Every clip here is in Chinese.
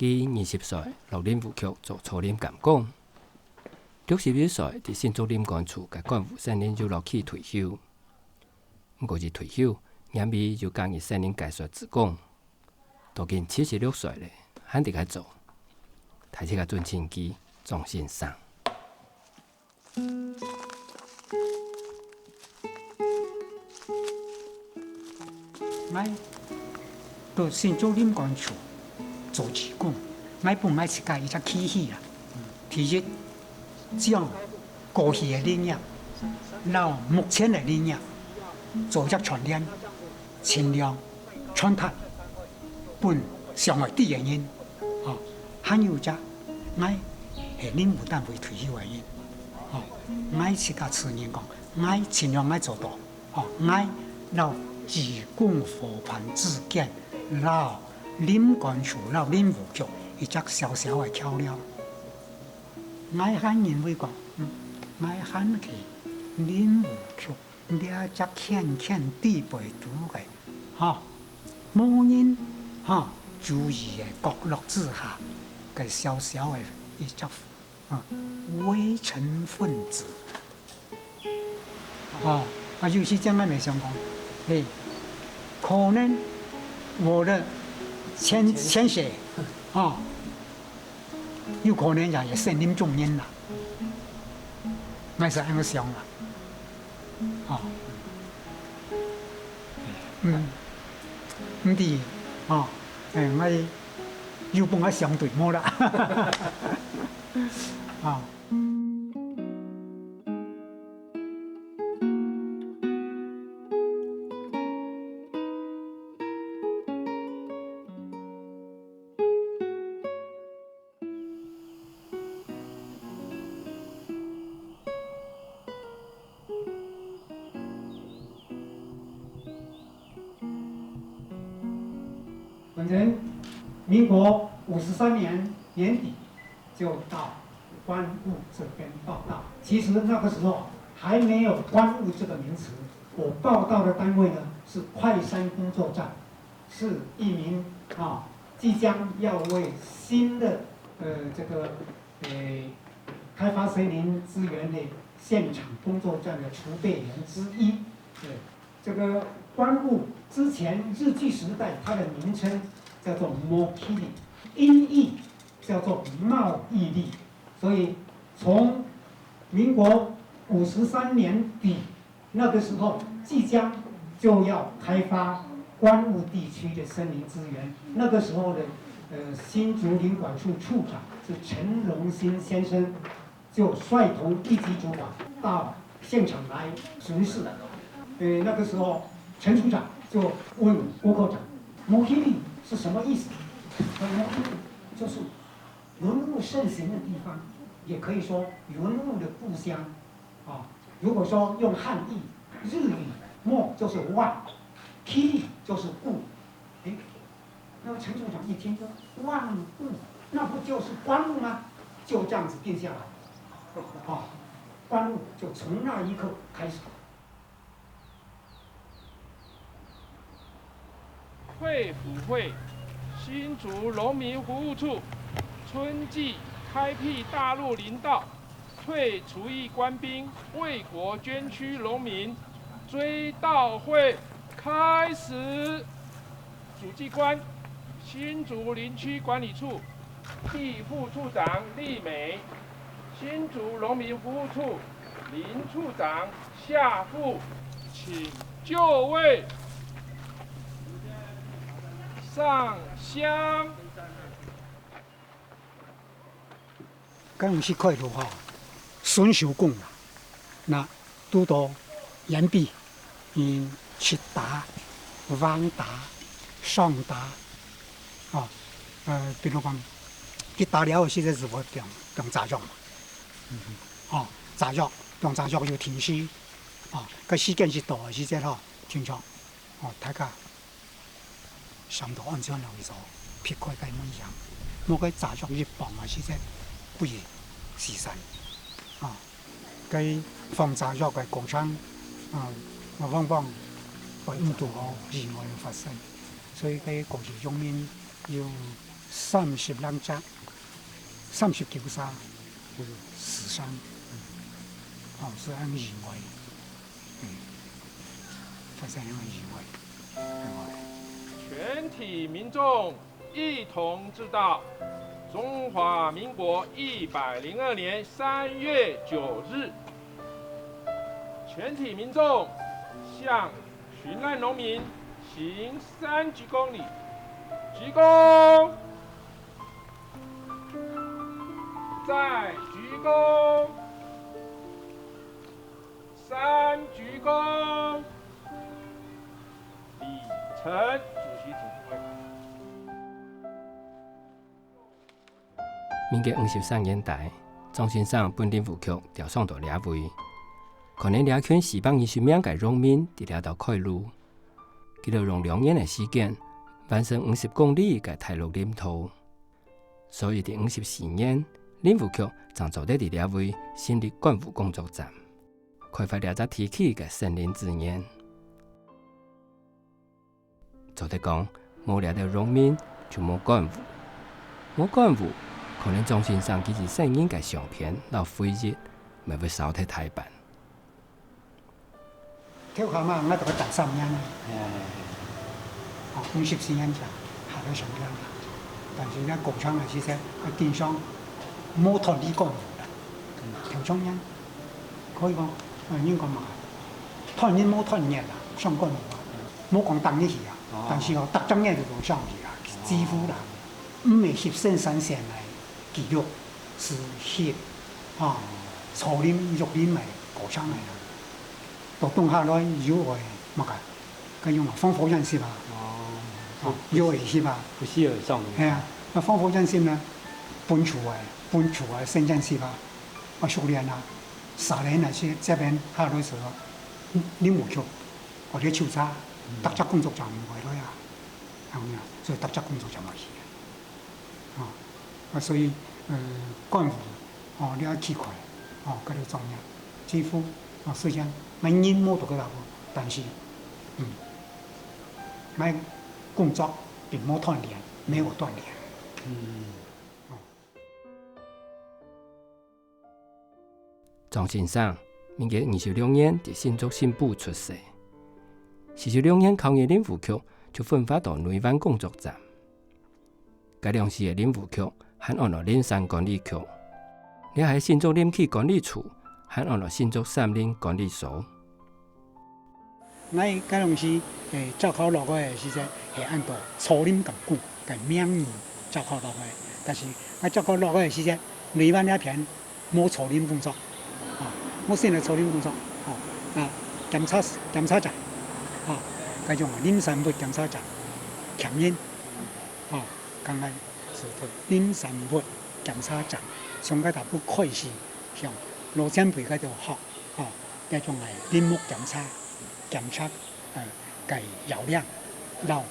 佢20歲落林務局做初任監工，61歲喺新竹林管處嘅幹部3年就落去退休。唔過是退休，眼尾就講佢3年技術職工，都近76歲咧，還得佢做，睇起個尊稱佢莊先生。我到新竹林管處做職工，我本來是介一隻起戲啦，第一將過去嘅理念，到目前嘅理念做一傳染，盡量傳達本上嘅啲原因，還有隻我係林務單位退休嘅人，我是甲村人講，我盡量我做到，我到職工伙伴之間，到林管處、到林務局一隻小小嘅橋梁，我喊認為講，我喊去林務局了隻淺淺地背圖嘅，無人注意嘅角落之下嘅小小嘅一隻微塵分子，有時將我咪想講，可能我的前世有可能也森林中人啦，咪是咁想啦，唔啲，我要幫我相對冇啦，本人民国53年年底就到关务这边报道，其实那个时候还没有关务这个名词，我报道的单位呢是快山工作站，是一名即将要为新的开发森林资源的现场工作站的储备员之一。这个关务之前日据时代，它的名称叫做 Mokili， 音译叫做茂毅力，所以从民国53年底那个时候，即将就要开发关务地区的森林资源，那个时候的新竹林管处处长是陈荣新先生，就率同一级主管到现场来巡视。那个时候陈处长就问郭科长 ，Mokili 是什么意思？Mokili 就是云雾盛行的地方，也可以说云雾的故乡。如果说用汉译，日语莫就是万 ，kili 就是故。那么陈处长一听说万物，那不就是关务吗？就这样子定下来。关务就从那一刻开始。会辅会新竹农民服务处春季开辟大陆林道，退除役官兵为国捐躯农民追悼会开始。主祭官新竹林区管理处替副处长丽美，新竹农民服务处林处长夏富，请就位，上香。咁用是可以落吼，顺手讲啦，那拄到言毕，七达、弯达、上达，哦，比如讲，佢打了现在是我用炸药嘛，哦，炸药用炸药要停息，哦，个时间是到的时间吼，清楚，哦，大家上到安全来做，撇开cái每样，莫个炸药一放啊，时间不如时辰，啊，cái放炸药嘅工厂，往往會遇到意外發生，所以佢過去用面要30輛車，39殺死傷，是按意外，發生因為意外。全体民众一同知道，中华民国102年3月9日，全体民众向寻难农民行3鞠躬礼，鞠躬，再鞠躬，3鞠躬，礼成。民国53年代，张先生本林务局调上到两位，可能两圈西邦20名嘅农民伫了到开路，佢哋用2年嘅时间完成50公里嘅大陆领土，所以第54年，林务局曾做得伫两位成立管务工作站，开发了只提起嘅森林资源。做得讲，冇了到农民就冇管务，冇管务。可能张先生佢是声音嘅相片，到灰日咪會掃睇台版。跳下嘛，我就打3年啦。54年就下到上年啦。但是咧，工廠啊，其實經常冇脱離干部啦。跳廠人可以講，應該嘛，脱年冇脱年啦，上干部啊，冇講當日去啊。但是特種嘢就講上去啦，幾乎啦，唔係協生產線嚟。記錄是翕草林、玉林嘅過程嚟啦，到東下來有嘅乜嘅，佢用防火引線啊，有嘅翕啊，不需要上路。係啊，那防火引線呢，搬出來生產線啊，熟練啊，3年那些這邊下來時候，林務局或者調查，特質工作就唔會來啊，係咪啊？所以特質工作就冇去所以干部你要起快嗰度重要，幾乎雖然每年冇到嗰度，但是每工作並冇鍛鍊，沒有鍛鍊。張先生，民國26年在新竹新埔出世，42年考入林務局就分發到內灣工作站，該兩時嘅林務局。和安樂林山管理局，你喺新竹林區管理處和安樂新竹森林管理所。我嗰陣時招考落嘅時陣係按照草林咁管嘅名義招考落嘅，但是我招考落嘅時陣，內灣那邊冇草林工作，冇先係草林工作，檢查站，嗰種林山部檢查站，強因，剛剛。林山部檢查站，上個大部開始向羅前輩嗰度學，嗰種係林木檢查計油量，到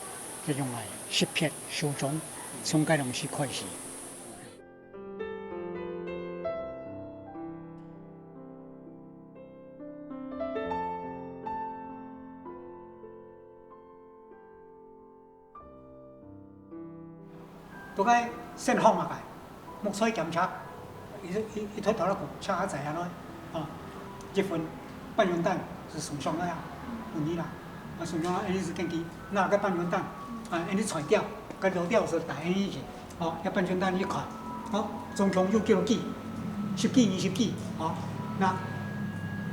嗰種係識別收種，從嗰種時開始。都係先學嘛嘅，木材檢查，一推到那個查仔下來，一份半元蛋是送上來啊，問你啦，送上來，你是根據哪個半元蛋，你裁掉，個料掉是大一些，一般简单一看，总共有几多几，10几、20几，那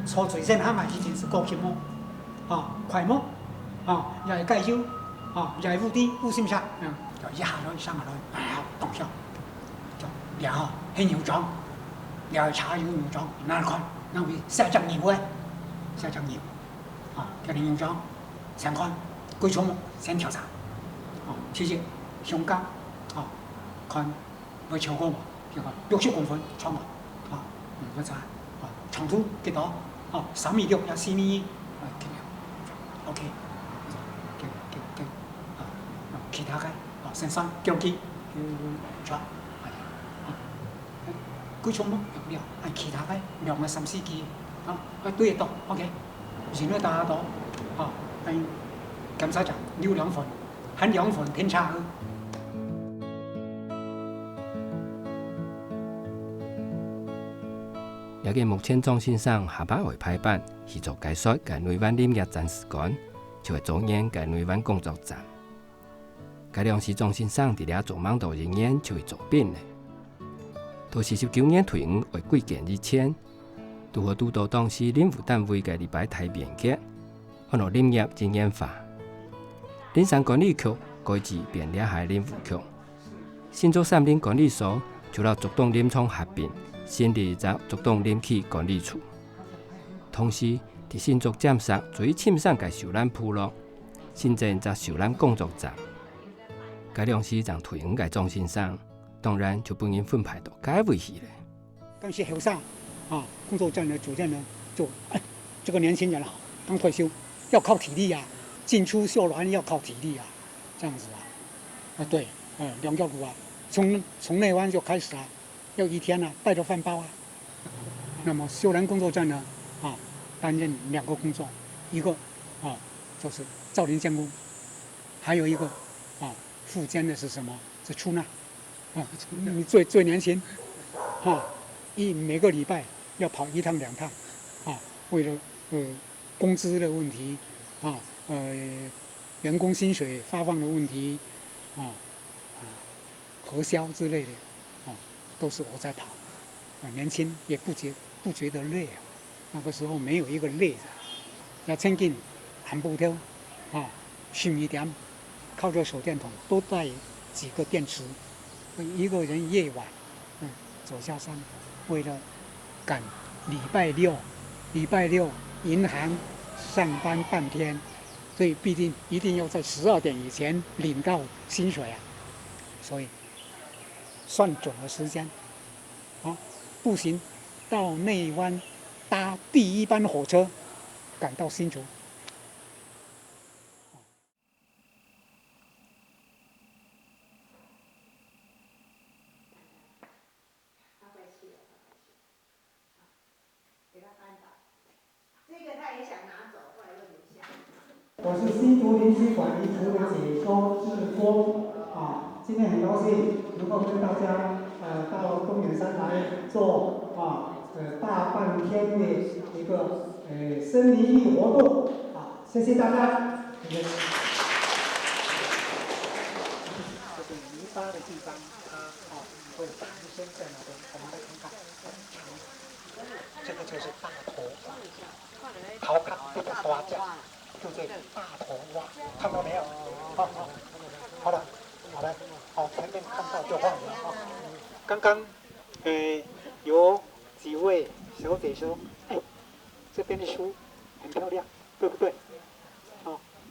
初最先行的时阵是高级模，快模，也会介绍，也会有心啥，就一下来上下来，好动手，就然后黑牛庄，然后茶油牛庄，哪看，那为下江牛诶，下江牛，叫牛庄，先看，几种先调查，其实上高，看要超过嘛，就讲60公分长嘛，要查，长度几多？3.6米也4米，OK，其他嘅先生叫佢抓，幾種咯用料，其他嘅用嘅3、4支，對得到 OK， 然後打到，檢查就溜2份，含2份添茶去。也嘅目前庄先生下班會排班，是做解說嘅內灣林業展示館，就會組建嘅內灣工作站。該兩時莊先生伫遐做網道人員就會做變咧。到49年退伍為貴健以前，拄到當時林務單位嘅禮拜台變革，按照林業經驗化，林山管理局改制變了係林務局，新竹山林管理所就讓竹東林廠合併。新立一個竹東林區管理處，同時在新竹建設最深山嘅遊覽部落，新建一個遊覽工作站。該兩時將退伍嘅莊先生，當然就不能分派到該位去了。當時後生工作站的主任呢，就這個年輕人剛退休，要靠體力進出秀蘭要靠體力這樣子對梁教授從內灣就開始要一天帶着飯包那麼秀蘭工作站呢擔任2個工作，一個就是造林監工，還有一個副監的是什麼？是出納你最年輕每個禮拜要跑1趟2趟為了工資的問題員工薪水發放的問題核銷之類的都是我在跑，年輕也不覺得累那個時候沒有一個累的，要前進喊不跳訓一點，靠着手電筒多帶幾個電池，一個人夜晚走下山，為了趕禮拜六銀行上班半天，所以必定一定要在12點以前領到薪水所以算準了時間步行到內灣搭第1班火車趕到新竹。我是新竹林区管理处的解说志光今天很高兴能够跟大家到东眼山来做大半天的一个森林浴活动谢谢大家。这是泥巴的地方，它会打一声在那边，我们来看看。这个就是大头桃杆这个花架，就这大头蛙，看到没有？好了，前面看到就换了刚刚有几位小姐说，这边的树很漂亮，对不对？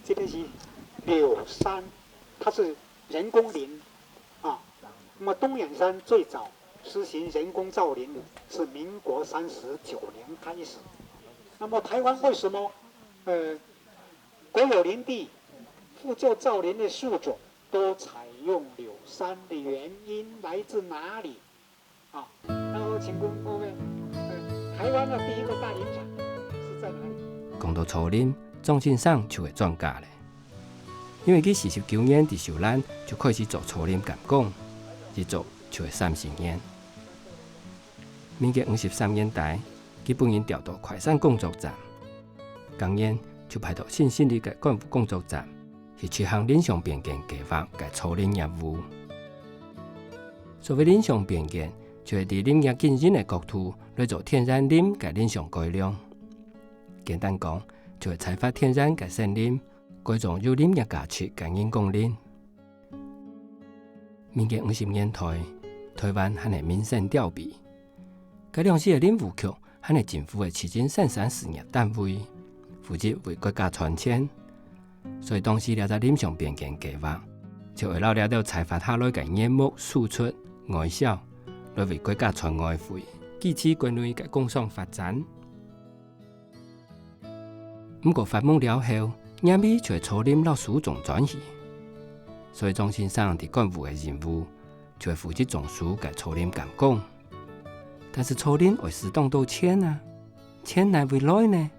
这边是柳杉，它是人工林那么东眼山最早实行人工造林是民国39年开始。那么台湾为什么国有林地复作造林的树种都采用柳杉的原因来自哪里？然后请问各位，台灣的第一個大林場是在哪裡？講到草林，莊先生就係專家咧，因為佢49年喺秀蘭就開始做草林監工，一做就係30年。民國53年代，佢本人調到快山工作站，當年就派到新成立嘅幹部工作站，去執行林上變更計劃嘅草林業務。所谓林相变建，就係伫林業競爭嘅國土來做天然林嘅林相改良。簡單講，就係採發天然嘅森林，改種有林業價值嘅人工林。民國50年代，台灣還係民生調比，該兩市嘅林務局還係政府嘅市政生產事業單位，負責為國家傳承。所以當時了只林相變建計劃，就圍繞了到採發下來嘅葉木、樹出、外銷，來為國家傳外匯，支持國內嘅工商發展。不過發夢了後，葉尾就係草林到樹種轉移。所以莊先生伫幹部嘅任務就係負責種樹嘅草林監管，但是草林會適當到錢啊，錢哪會來呢？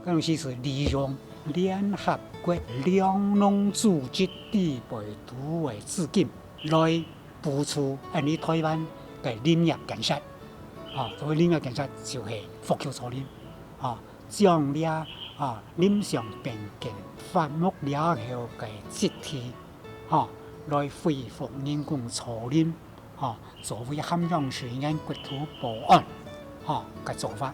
嗰陣時是利用聯合國糧農組織地備圖為資金來補助台灣嘅林業建設。所謂林業建設就係復舊草林，將了林相變建伐木了後嘅質地，來恢復人工草林，作為涵養水源國土保安嘅做法。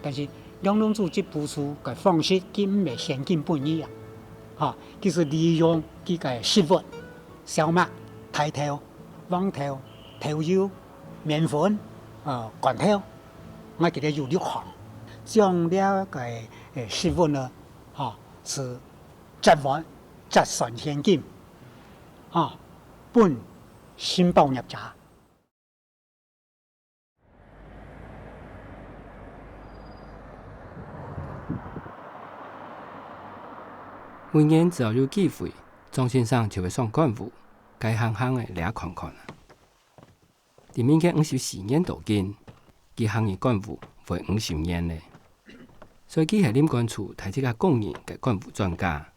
但是糧農組織補助嘅方式跟唔係先進不一樣，佢是利用佢嘅食物、小麥、大豆、黃豆、豆油、麵粉、罐頭，我記得有6項。將了嘅食物呢，是折算現金，本申報業者。每年只要有機會，莊先生就會上幹部，該行嘅嚟看看。喺民國54年到今，佢行業幹部為50年咧。所以佢係林管處提出嘅公認嘅幹部專家，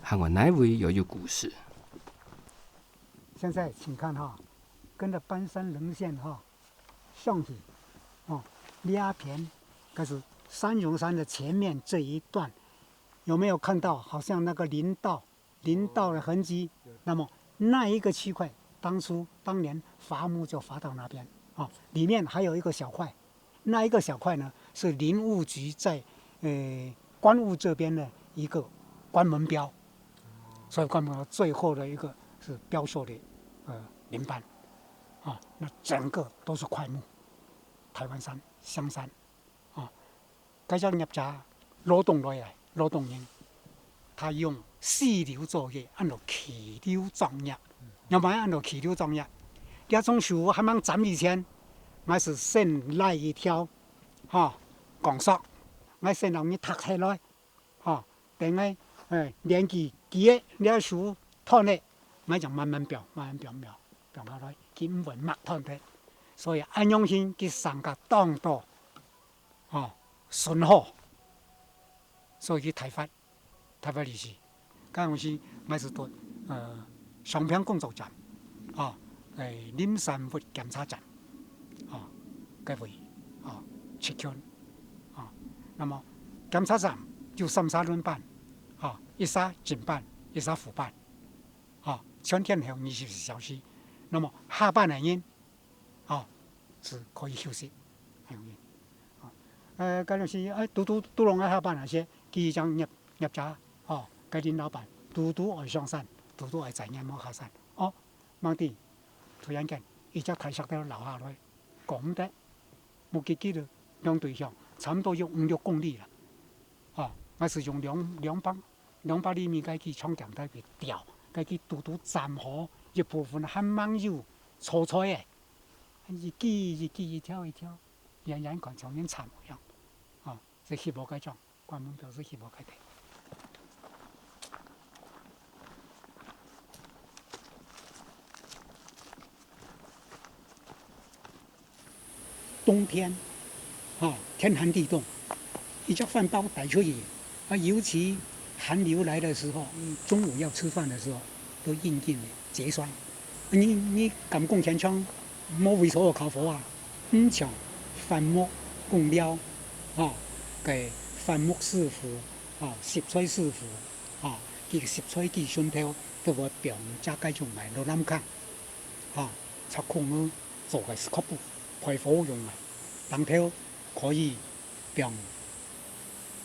行我哪位又有故事。現在請看跟着半山稜線上去，兩邊，可是三重山的前面這一段，有沒有看到好像那個林道的痕跡？那麼那一個區塊，當年伐木就伐到那邊，裡面還有一個小塊，那一個小塊呢是林務局在關務這邊的一個關門標，所以關門標最後的一個是標售的林班，那整個都是檜木，台灣山、香山，該叫業者勞動人，他用細流作業，按照氣流作業，要不然按照氣流作業，這種樹還沒斬以前，我是先來一條，鋼索。我先讓你塌下來，等我年紀幾了樹斷咧，我就慢慢描下來，佢唔會抹斷嘅。所以安陽縣佢上個當到，順河，所以佢提發歷史。嗰陣時我是讀商品工作站，林山物檢查站，嗰位7圈。那麼檢查站就3沙輪班，一沙進班，一沙副班，全天候24小時。那麼下班的人，是可以休息。嗰陣時都攏愛下班那些，佢將業者，嗰啲老闆，都愛上山，都愛在夜幕下山。某啲突然間一隻大石頭流下來，講得冇幾幾度兩對象。差不多有5、6公里了，我是用200厘米嘅去衝強帶去吊，嘅去嘟站好一部分還蠻有粗菜嘅，一記一條，人人看像人蠶一樣，是翕無該種，關門標是翕無該地。冬天。天寒地凍，一隻飯包帶出去，尤其寒流來的時候，中午要吃飯的時候，都硬的結霜。你敢講前槍，冇為所靠火像伐木工料，嘅伐木師傅，攝菜師傅，佢攝菜機順頭都會表家該種買落南坑，擦控呢做嘅是確保排火用嘅，當條可以讓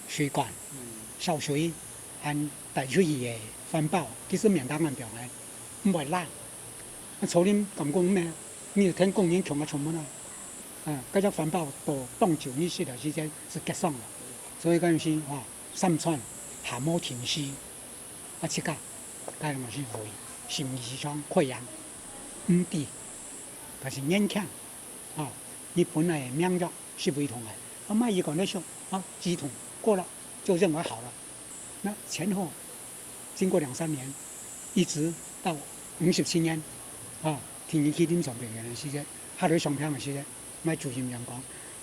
水管燒水按帶出去嘅環保，其實面當然表嘅唔會爛。草林咁講咩？你聽公園窮啊窮乜啦？嗰隻環保到當久呢時嘅時間是結霜啦，所以嗰陣時三川夏摩田市設計，嗰陣時會심理市場潰瘍唔低，但是勉強你本來名藥是不同的，賣一個那時候幾桶過了就認為好了，那前後經過2-3年，一直到57年，天然氣點上邊嘅時間，下來上片嘅時間，賣主任人講，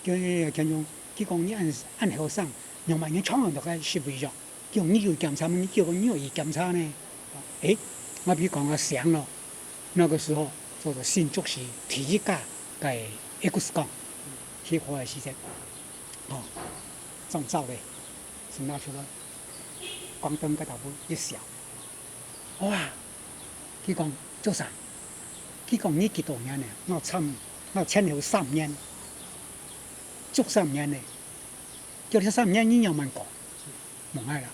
叫聽眾佢講你按後生，用埋你廠人度嘅是不一樣，叫你要檢查，你叫你要檢查呢？我比講個響咯，那個時候做做新竹市第一家嘅 X 光，去火嘅時間，中照咧，是拿出來光燈嗰頭一閃，哇！佢講做啥？佢講你幾多年呢？我前後3年，足3年呢，叫你3年你要慢講，冇愛啦。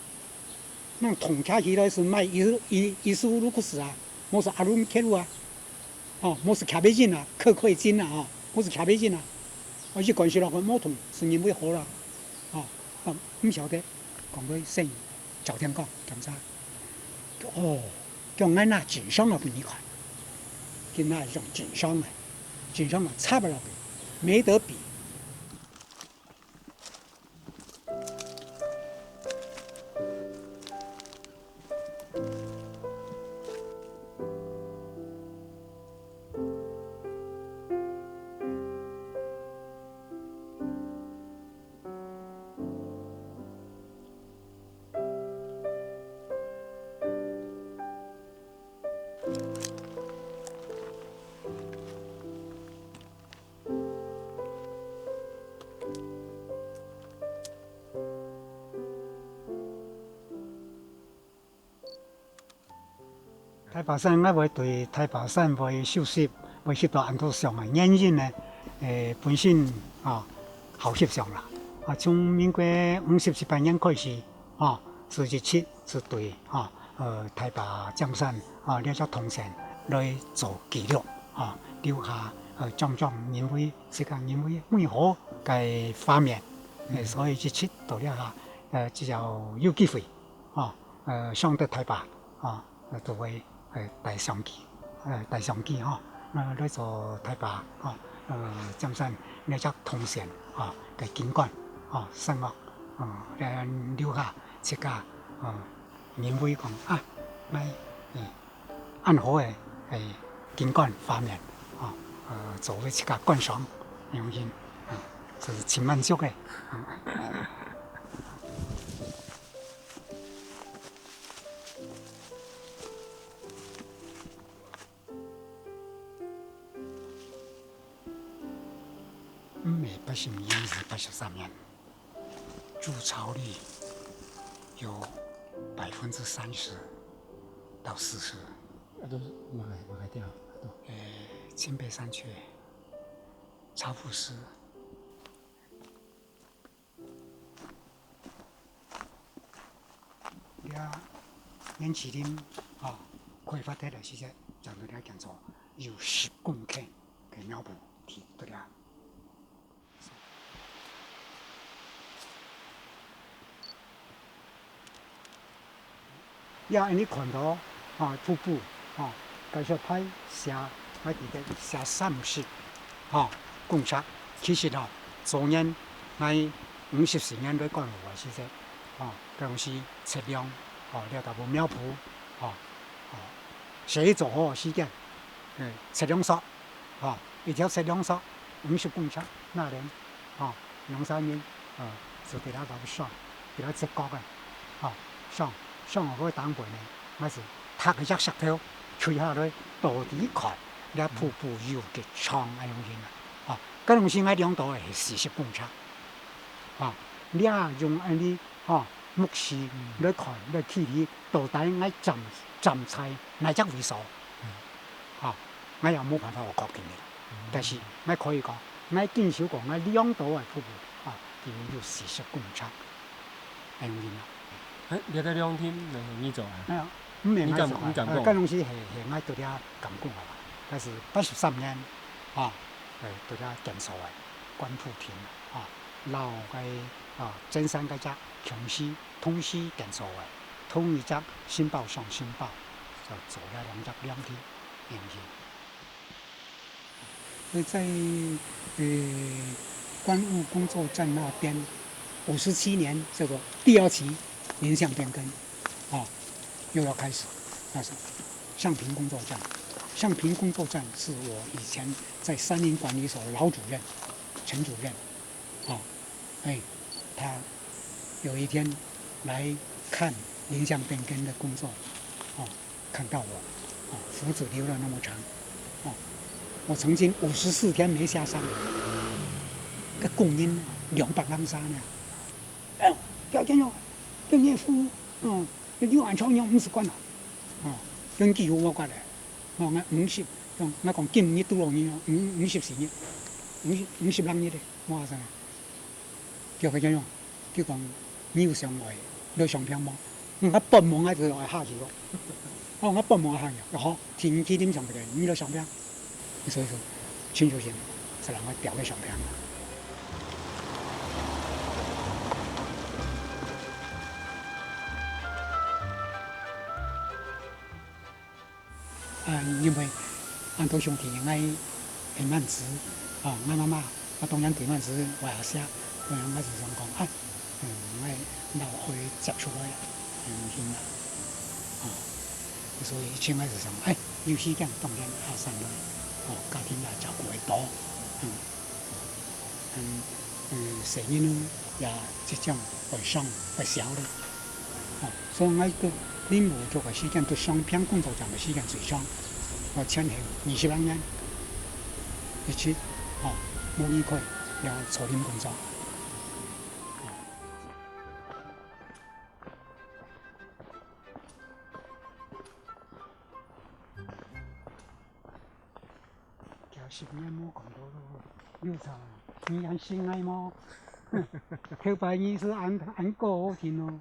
那统卡起来是卖115卢克斯啊，我是阿鲁铁路啊，我是卡贝金啊，可可以金啊，我是卡贝金啊，我一关系了，我冇同是因为好啦，唔曉得講佢聲朝天講檢查，叫俺拿金商啊俾你看，跟那種金商啊差不了嘅，沒得比。太白山我會對太白山會休息，會翕到很多相嘅原因呢，本身好翕相啦。從民國57、8年開始，自己去是對太白江山呢隻銅線來做記錄，留下種種因為這個因為美好嘅畫面，所以去到了只要有機會上到太白都會。帶相機來做太白江山呢隻銅線嘅景觀生活來留下這個認為講咪安好嘅景觀畫面作為這個觀賞用品是挺滿足嘅。80年是83年，筑巢率有30%到40%。都賣掉。青背山雀、茶腐絲。年輕人開發出來時間，就對佢叫做有10公頃嘅苗圃地對啦。你看到瀑布繼續拍下，我記得下30公尺，其實昨年喺54年來幹活時陣，嗰陣時測量了大部苗圃寫做好時間，測量所一條測量所50公尺，那年2-3年就俾他搞上，俾他直角嘅上嗰個檔盤呢，咪是塌一隻石頭，吹下來到底看，你瀑布有幾長嗰種嘢嗰陣時喺兩度係40公尺，你用啲目視來看，來睇你到底喺站在哪隻位數，我也冇辦法話確定嘅。但是我可以講，我堅守講我兩島嘅瀑布啊，點要事實觀察，係咁樣。你喺兩天你做啊？係啊，唔係我做啊，嗰陣時係我到啲咁講啊，但是83年啊，到啲建造嘅關埔田啊，老嘅真山嗰隻強勢通勢建造嘅，同一隻新報上新報就做咗兩天，係唔係？在关雾工作站那边，57年这个第2期林相变更，又要开始。那是上平工作站，上平工作站是我以前在山林管理所的老主任陈主任，他有一天来看林相变更的工作，看到我，胡子留了那么长，我曾经54天没下山，个工人200人山呢。条件哟，跟你夫，你按厂样50关啦，跟几户我过来，我50，我讲今年多少年，54年，50人呢？哇塞！叫佢點樣？佢講你要上來，你上平冇？我半望喺度係下住咯。我半望下嘅，好天氣點上嘅，你都上平。所以說，全球性是能夠調喺上平。因為按到上天愛平安時，我媽媽，我當然平安時我也寫，我時常講我留去接觸佢，獻啦，所以現在時常有時間當然下山去，家庭也照顧會多，生意呢也即將會上會少了，所以我個任務做嘅時間對上片工作站嘅時間最長，我前後20多年，一直冇離開要做呢工作。10年冇講到咯，又咋？你還心愛麼？頭擺你是按個好聽咯。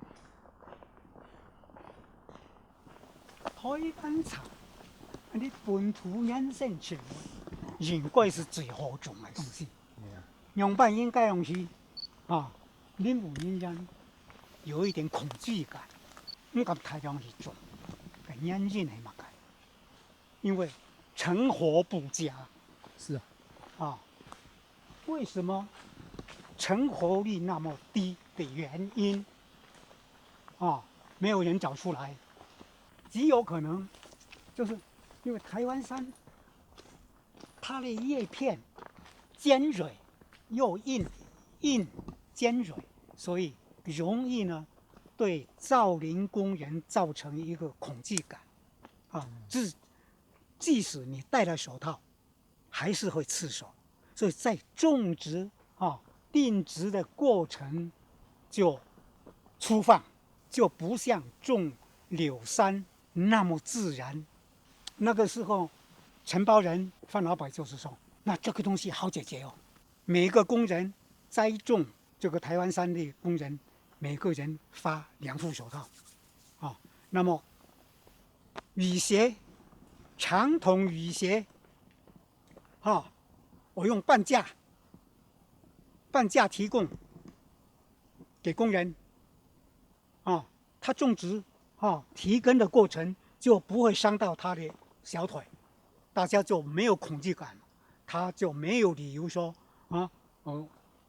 台灣茶，你本土原生植物，應該是最好種嘅東西。樣板應該用是你無印象有一點恐懼感，你咁太容易種，個原因係乜嘢？因為成活不佳。是為什麼成活率那麼低的原因沒有人找出來，極有可能就是因為台灣山它的葉片尖銳又硬尖銳，所以容易呢對造林工人造成一個恐懼感即使你戴了手套還是會刺手，所以在種植定植的過程就粗放，就不像種柳杉那麼自然。那個時候承包人范老板就是說，那這個東西好解決哦，每個工人栽種這個台灣山的工人，每個人發2副手套那麼雨鞋長筒雨鞋我用半價提供給工人他種植提根的過程就不會傷到他的小腿，大家就沒有恐懼感，他就沒有理由說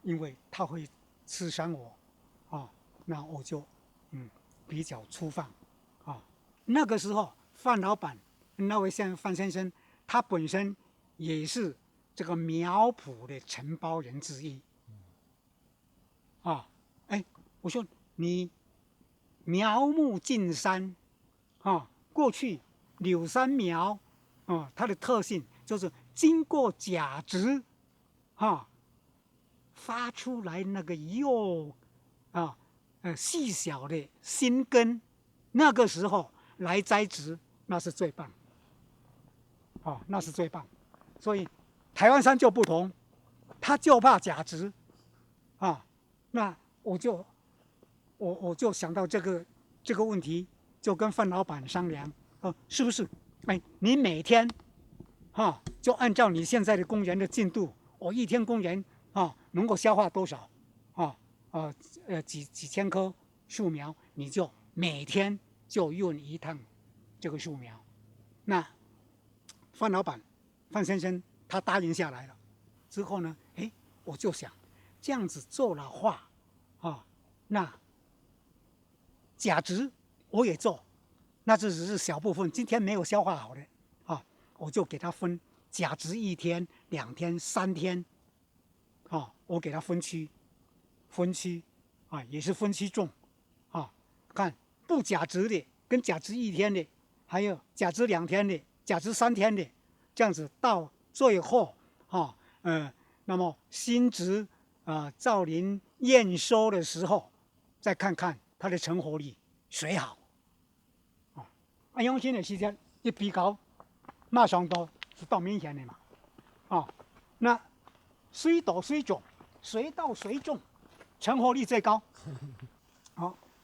因為他會刺傷我那我就比較粗放那個時候范老闆那位范先生，他本身也是這個苗圃的承包人之一我說你苗木進山過去柳杉苗它的特性就是經過甲植發出來那個又細小的新根，那個時候來栽植那是最棒。那是最棒。所以台湾山就不同，它就怕甲质，那我就想到这个问题，就跟范老板商量，是不是？你每天，就按照你现在的公园的进度，我一天公园能够消化多少，几千棵树苗，你就每天就运一趟这个树苗。那范先生他答应下来了，之后呢，我就想这样子做的话，那甲质我也做，那这只是小部分，今天没有消化好的我就给他分甲质1天、2天、3天，我给他分区，也是分区种，看不甲质的跟甲质1天的，还有甲质2天的、甲质3天的，这样子到最后那么新植造林验收的时候，再看看它的成活率谁好。用心的时间一比较，马上都是到明显的嘛。那随稻随种，随稻随种，成活率最高。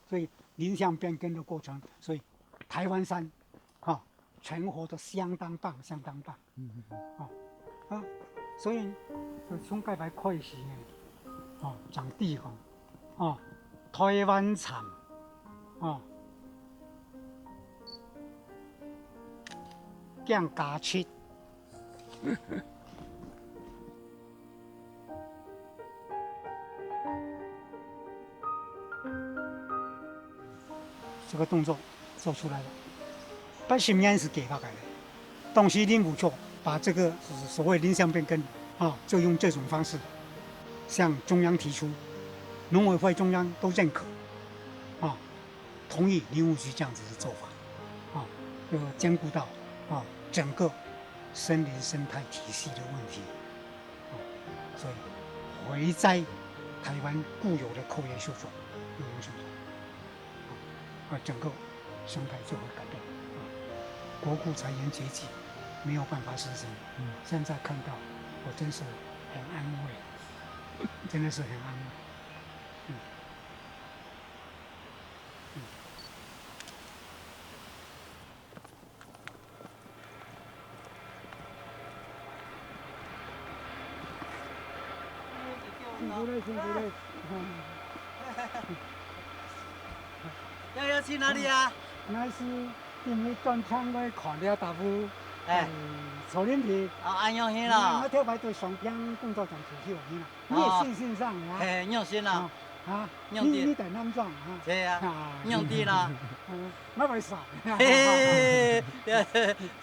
所以林相变更的过程，所以台湾山成活的相当棒。所以从介摆开始呢，长地方，台湾产，降加七，这个动作做出来了。80年是给他改的，东西林务处把这个所谓林相变更就用这种方式向中央提出，农委会中央都认可，同意林务局这样子的做法，就兼顾到整个森林生态体系的问题，所以回栽台湾固有的阔叶树种、绿荫树种，整个生态就会改变。国库财源绝迹，没有办法实行。现在看到，我真是很安慰，真的是很安慰。辛苦了，辛苦了。要去哪里啊？那是因为专场来看了大部，草林皮。安用心了。我跳摆对双片工作上出去了，你也信心上啊？用心了。你在南庄对呀，用地了。我袂傻。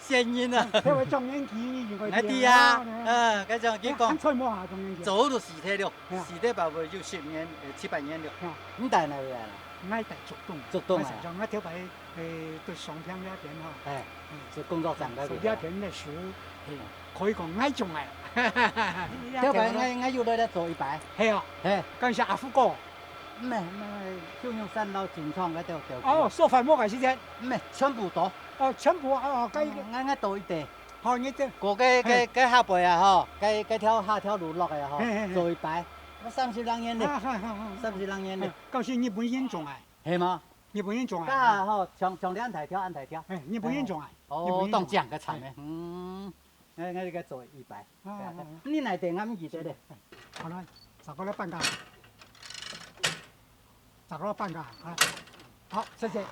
先因啊。跳摆中年期你就爱地啊，该种几讲。吹摸下中年期。走都4天了，4天吧，就10年、7、8年了。你带哪位来了？我带竹东啊。我跳摆对双片那边是工作上的。那边的树，可以讲爱种哎。跳摆我有在做100。系啊，感谢阿福哥。唔系，就用3老进创嗰条。做饭冇嘅时间。唔系，全部多。全部该我多一地。你这过嘅下辈啊，该下条路落嘅做100。我30人烟的，30人烟的。告诉你不严重哎。系吗？你不严重哎。家从2台跳，1台跳。你不严重哎。当这样嘅惨嘅。我这个做100。你来电俺记得的。好了，10个来半个。10个半个好，谢谢。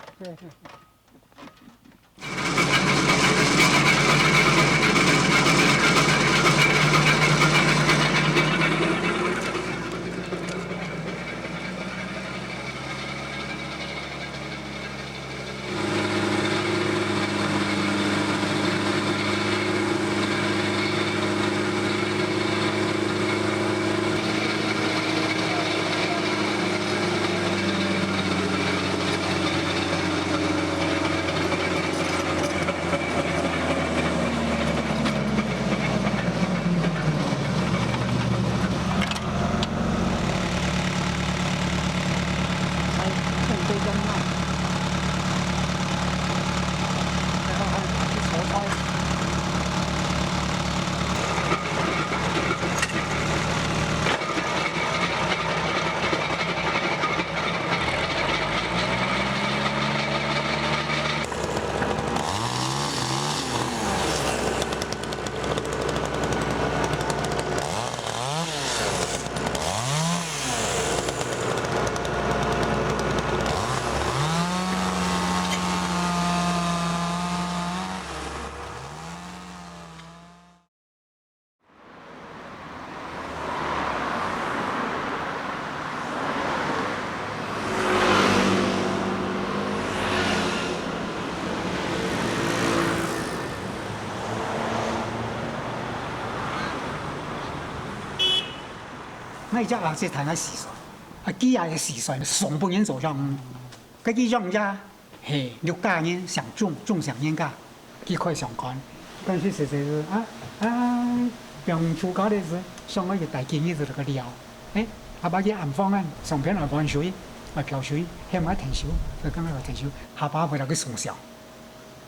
我只啊这台我时岁，啊几啊嘅时岁上半年做上，嗰啲用家係六家人上中上人家，佢可以上幹，但是實在是用出搞的是上個月大建議就個料，下把嘅暗方啊，上片來玩水，來漂水，向埋停手，就咁樣來停手，下把回來佢送上，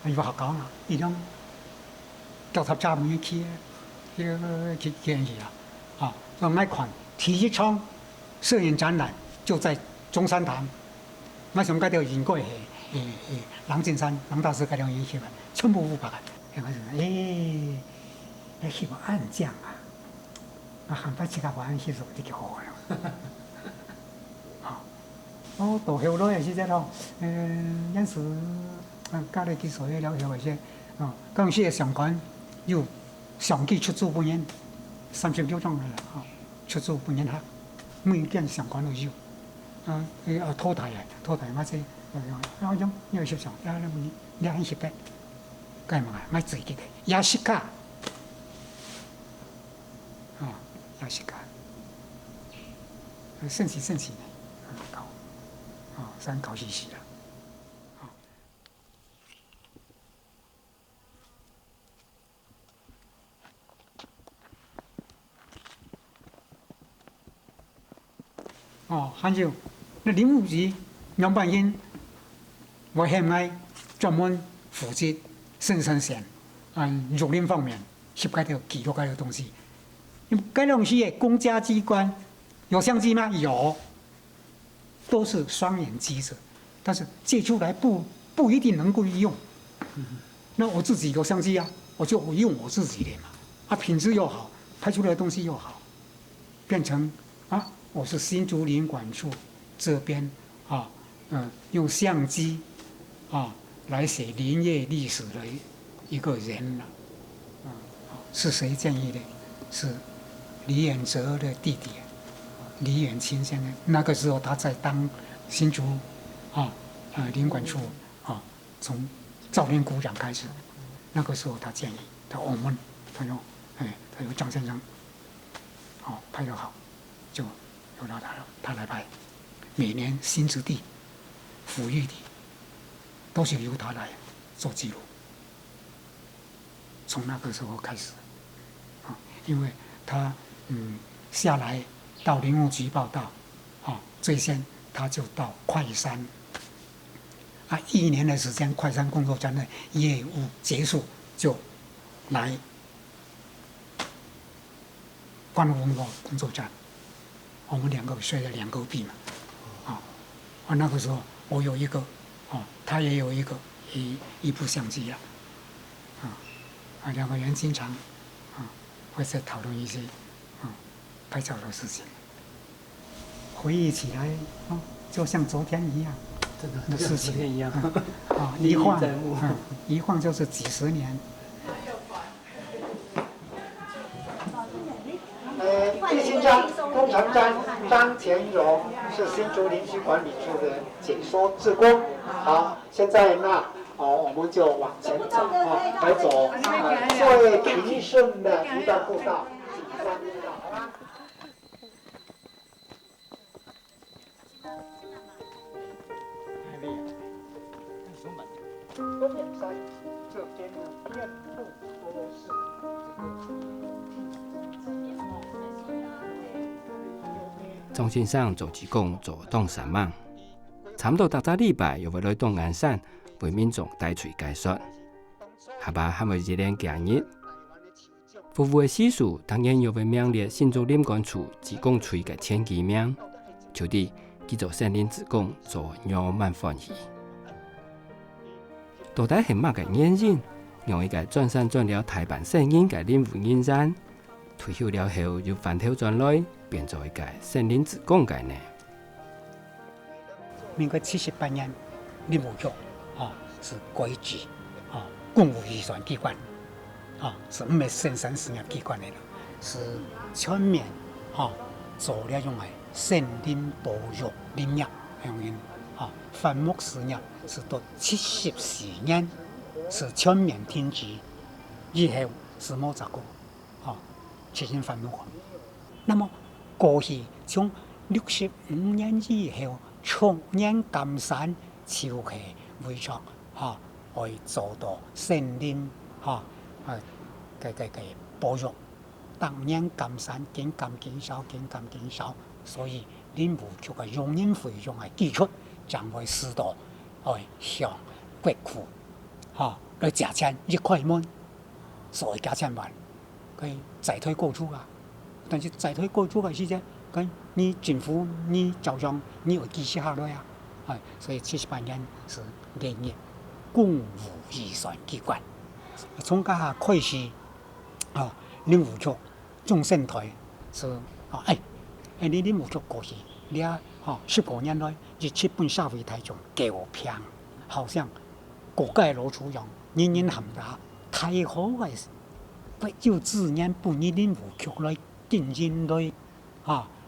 如果學講啦，呢種教塔站唔去建議啊，讓我看體育場攝影展覽就在中山堂，我上嗰條沿過係郎靜山郎大師嗰條沿翕啊，全部500個，係我講那翕個暗將啊，我行到自家玩翕就啲幾好嘅。到後來是這咯，有時家裡幾所有了後些，剛時上館有上機出租半年，36種啦，出租半年客，每間上館都有，拖台乜嘢，嗰種因為翕上，你翕得，計嘛，買自己的，也是卡，也是卡，神奇呢。三搞嘻嘻了。还有那林务局杨半英，我现在专门负责深山县竹林方面翕嗰條記錄嗰條東西。因為嗰東西公家機關有相機嗎？有。都是雙眼機子，但是借出來不一定能夠用。那我自己有相機啊，我就用我自己的嘛，品質又好，拍出來的東西又好，變成我是新竹林管處這邊用相機來寫林業歷史的一個人了。是誰建議的？是李遠哲的弟弟。李遠清先生，那個時候他在當新竹林管處從造林股長開始，那個時候他建議，他有張先生，拍得好，就由他來拍。每年新竹地、福裕地都是由他來做記錄。從那個時候開始，因為他下來。到林務局報到，最先他就到快山，1年的時間，快山工作站的業務結束，就來關文工作站，我們2個睡了2個壁嘛，那個時候我有一個，他也有一部相機啊，2個人經常會在討論一些拍照的事情。回憶起來，就像昨天一樣的事情一樣，一晃就是幾十年。地心站工程张前荣是新竹林区管理处的解说志工。好，现在我们就往前走来走最平顺的一段步道，景山步道，好吗？东眼山这边呢，遍布都是钟先生做志工做當3晚，差唔多大禮拜又會來到岩山為民眾帶出解說。下巴係咪熱戀假日？服務嘅時數當然又會名列新竹林管處志工處嘅前幾名，就啲叫做森林志工做鳥滿歡喜。到底係乜嘅原因，讓一個轉山轉了台版聲音嘅林務人山，退休了後又翻頭轉來，變做一個森林志工嘅呢？民國78年，林務局是歸置公務預算機關，是唔係深山事業機關嚟咯，是全面做了用係森林保育林業用嘅。伐木事業是到74年是全面停止，以後是冇做過，進行伐木。那麼过去从65年以后，重演金山潮起围场，去做到森林，保育。当年金山紧减少，所以林务局嘅用人费用嘅支出将会使到向国库来加钱1块蚊，所以加钱万，佢再推过出啊。但是再推过出嘅时间，你政府你照样你要支持下来啊。所以78年是连任公务预算机关，从家下开始林务局中生台是你林务局过去，你15年来日基本社会台中够平，好像国家路处用人人含达，太好嘅不就自然不以林务局来竞争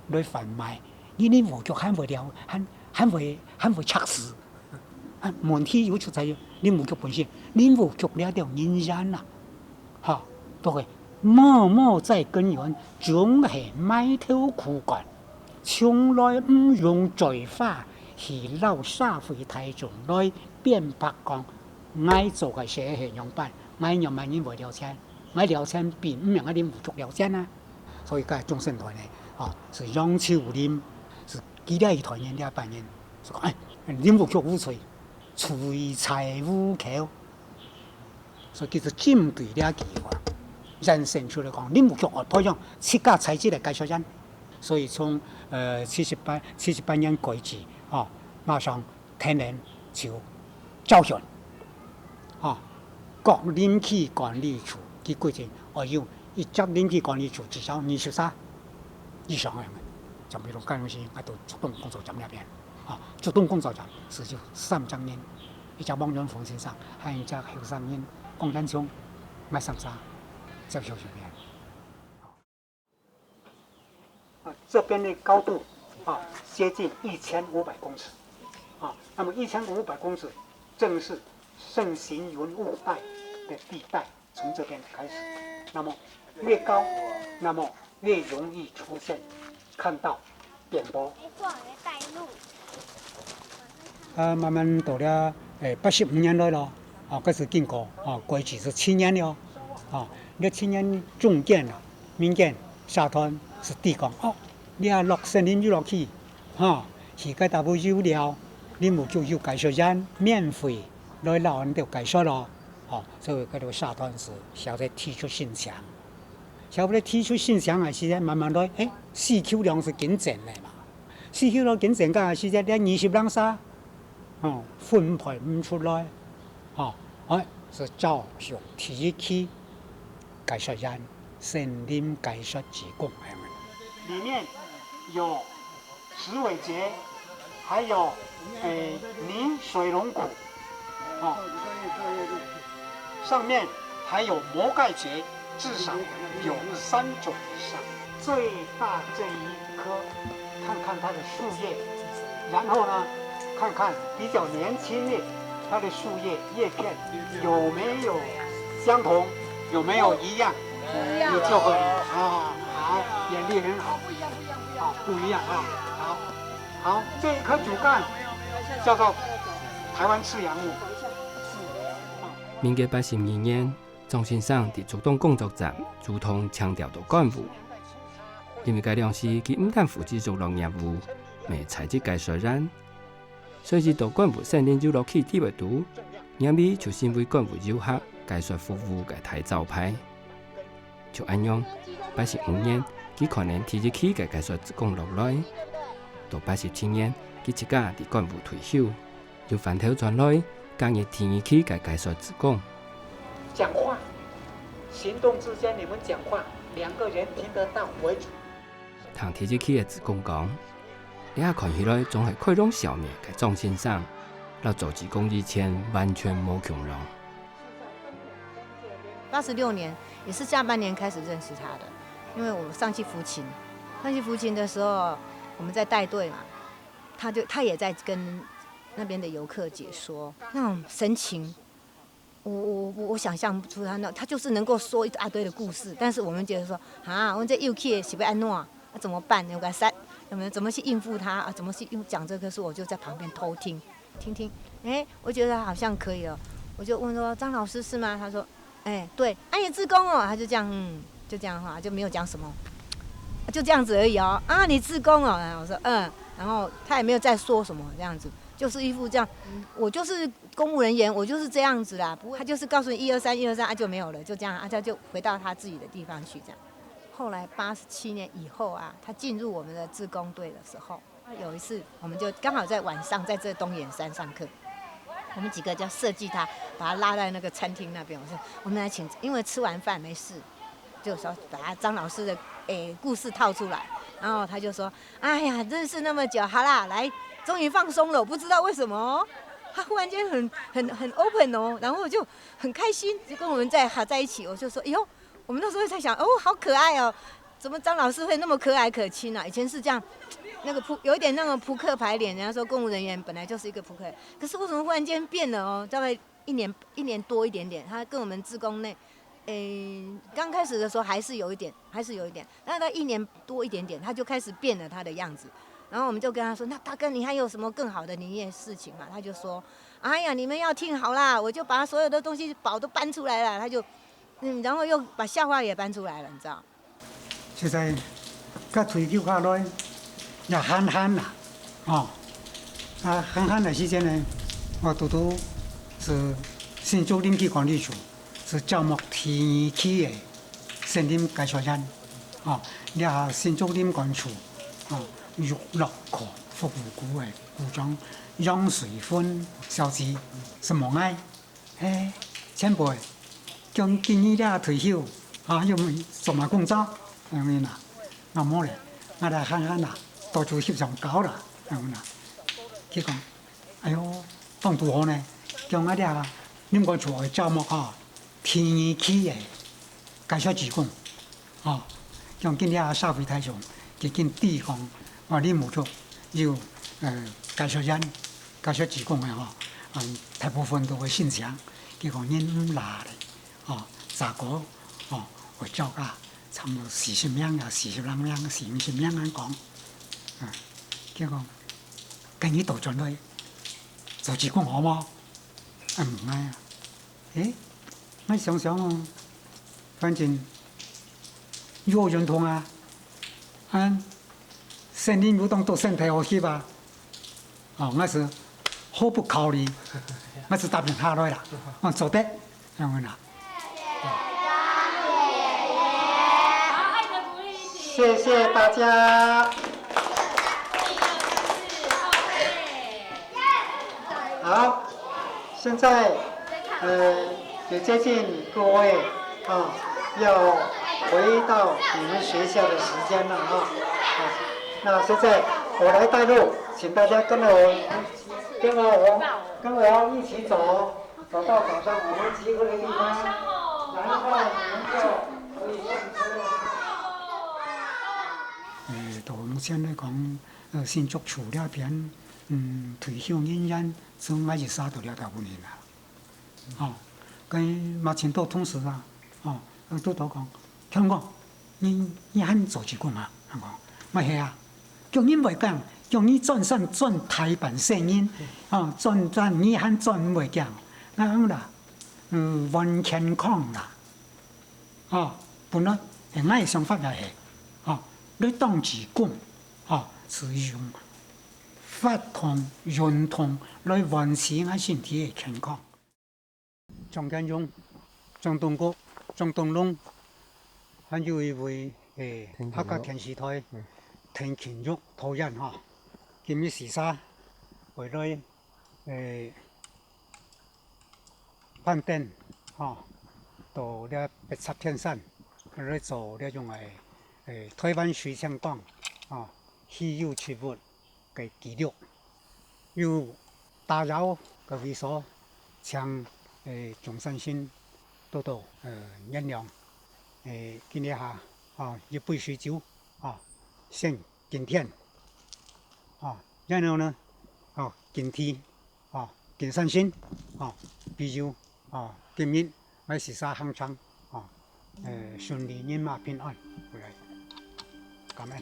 来贩卖，你林务局还会了，还会测试，问题又出在林务局本身，林务局了了人然啦，都会。默默在根源，总系埋头苦干，从来唔用罪法去捞社会大众来辩白讲，爱做嘅社会用办，爱让万人为了钱，爱了钱并唔让你务局了钱啊。所以个中生台呢，是杨秋林，是几了一团人了半年，就讲林务局无罪，随财无口，所以叫做针对了计划。人生出来讲，林务局培养7家才子嚟介绍人，所以从78年开始，马上天然就招选，各林区管理处嘅规定，要一家林区管理处至少23以上嘅人，就比如干东西，我到主动工作站那边，主动工作站是就3张人，一家王永峰先生，还有一家后生人龚丹雄，卖上沙。在小学边，这边的高度接近1500公尺，那么1500公尺正是盛行云雾带的地带，从这边开始，那么越高，那么越容易出现看到点波。慢慢到了85年来了，开始经过过去是7年了，6、7年中建了，民间社团是地讲你落森林就落去，去个大部有了，你冇就有介绍人免费来老人就介绍咯，所以嗰个社团是晓得提出信箱，晓得提出信箱嘅时间慢慢来，4Q量是紧整嘅嘛，4Q 量紧整嘅时间，你20人沙，分配唔出来，是照常提起。介绍人森林介绍职工，里面有石尾节，还有泥水龙骨，上面还有魔盖节，至少有3种以上。最大这一棵，看看它的树叶，然后呢，看看比较年轻的它的树叶叶片有没有相同。有没有一样？有就会好，眼力很好，不一样好，这一棵主干叫做台湾赤杨木。民国82年，张先生伫主动工作站主动强调到干部，因为该两是佢唔但负责做农业务，未采集介绍人，所以是到干部森林就落去地位度，人咪就先为干部游客。介绍服务嘅大招牌，就安样。85年，佢可能提起起嘅介绍职工落来，到87年，佢自家伫干部退休，就翻头转来，今日提起嘅介绍职工。讲话，行动之间你们讲话，2个人听得到为主。同提起起嘅职工讲，你下看起来总系开朗少年嘅张先生，到做职工以前完全冇穷人。86年也是下半年开始认识他的，因为我上去扶琴的时候，我们在带队嘛，他也在跟那边的游客解说，那种神情，我想象不出他就是能够说一大堆的故事，但是我们觉得说我们这游客是要安怎，怎么办？有没有怎么去应付他啊？怎么去讲这棵树？我就在旁边偷听，听，我觉得好像可以了，我就问说张老师是吗？他说，对，你志工哦，他就这样，就这样话，就没有讲什么，就这样子而已哦。啊，你志工哦，我说然后他也没有再说什么，这样子，就是一副这样，我就是公务人员，我就是这样子啦，不会，他就是告诉你1、2、3、1、2、3，就没有了，就这样，他就回到他自己的地方去这样。后来87年以后啊，他进入我们的志工队的时候，有一次我们就刚好在晚上在这东眼山上课，我们几个就设计他，把他拉在那个餐厅那边。我说我们来请，因为吃完饭没事，就说把他张老师的故事套出来，然后他就说：“哎呀，认识那么久，好啦，来，终于放松了。我不知道为什么哦，他忽然间很 open 哦，然后我就很开心，就跟我们在一起。我就说，哎呦。”我们那时候在想，好可爱哦，怎么张老师会那么可爱可亲啊？以前是这样，有一点那种扑克牌脸，人家说公务人员本来就是一个扑克，可是为什么忽然间变了哦？大概一年多一点点，他跟我们志工内，刚开始的时候还是有一点，那到1年多一点点，他就开始变了他的样子。然后我们就跟他说，那大哥你还有什么更好的营业事情嘛？他就说，哎呀，你们要听好啦，我就把所有的东西宝都搬出来了，他就。然后又把笑话也搬出来了，你知道？现在，甲退休下来也憨憨啦，憨的时间呢，我都是新竹林区管理处是招募天然气的森林介绍人，了新竹林管处娱乐科服务局的局长杨水芬小姐是忙爱，前辈。今年了退休，又做嘛工作，咁樣啦，咁麼咧，我哋慳慳啦，到處翕上搞啦，咁樣啦。佢講，哎呦，當拄好呢，叫我哋你們厝嘅招募天然氣嘅介紹志工，叫今日社會大眾，佢見地方你冇錯要介紹人、介紹志工嘅大部分都會欣賞，佢講人唔難咧。雜果我照噶，差唔多40名啊，40啷名、40-50名咁講，佢講跟你到進去做志工好嗎？唔係我想想反正有認同啊，森林活動對身體好些吧，我是毫不考慮，我是答應下來啦，我做得，咁樣啦。谢谢大家。好，现在也接近各位要回到你们学校的时间了那现在我来带路，请大家跟我一起走到早上我们集合的地方，然后你们就可以上车。到目前来讲，新竹厝那边，退休人员从23到了大5年啦。跟马前道同事都講，聽講，你肯做志工啊？我講，咪係啊，叫你袂講，叫你轉台版聲音，轉你肯轉唔會講，我講啦，完全康啦，本來係我嘅想法就係，你當志工，是用發痛、運動來維持我身體嘅健康。張建勇、張東國、張東龍，還有一位客家電視台田乾玉導演今日時沙為了飯店到了北插天山，來做呢種台灣水上港稀有植物嘅記錄，又打擾嘅會所將中山新到飲料今日一杯水酒獻今天然後呢今天中山新啤酒今日我時沙鏗鏘順利人馬平安回來。咁樣，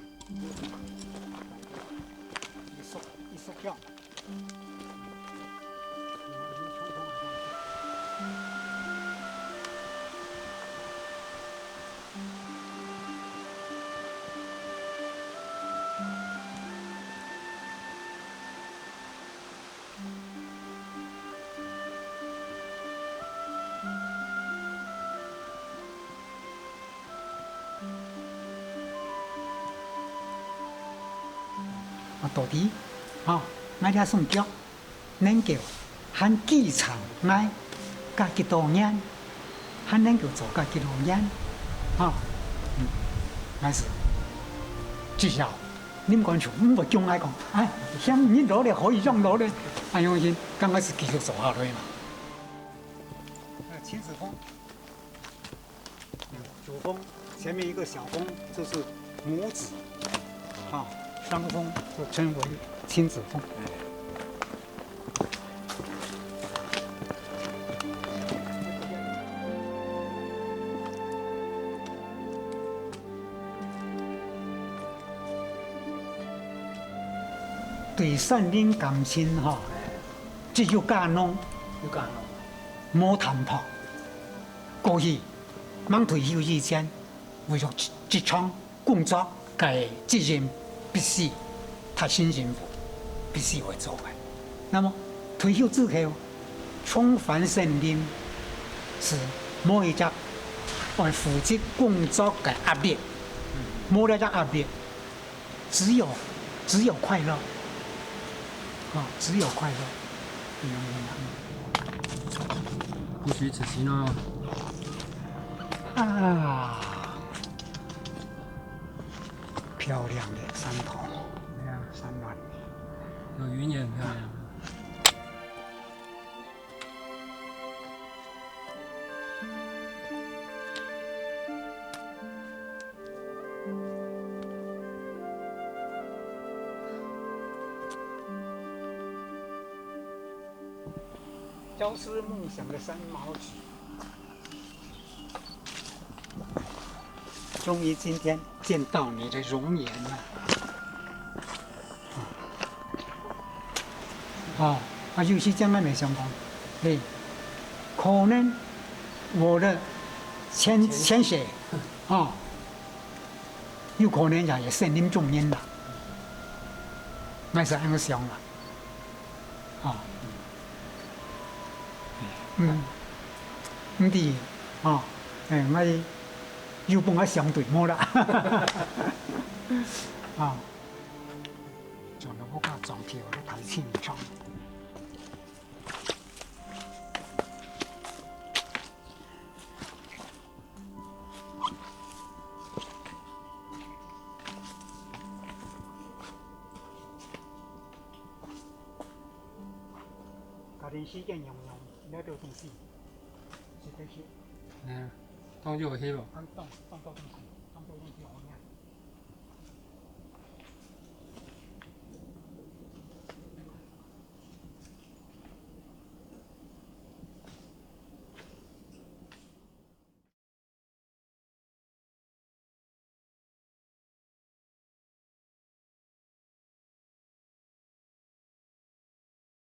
一縮腳。到底，我哋送腳，能夠喺機場買加幾多年，還能夠做加幾多年，但是至少你唔講錯，唔會叫我講，像你攞嚟可以用攞嚟，用心剛開始繼續做下去嘛。秦子峰，主峰前面一個小峰就是拇指，三个峰就称为亲子峰。对山林感情只有加浓，冇谈破。过去忙退休以前，为咗这场工作嘅责任。必须他新政府必须会做的。那么退休之后，重返森林是每一只按负责工作的压力，冇了只压力，只有快乐，只有快乐。不虚此行哦。漂亮的山头，山峦，有云也很漂亮。朝思暮想的三毛榉，终于今天见到你的容颜了。有些将来没想过，可能我的前世有可能也森林中人了，咪是咁想啦，唔啲我要幫我相對冇啦，仲有嗰個撞票都睇清楚。家庭時間用呢度東西，是這些。當咗個希望。當東西，當東西。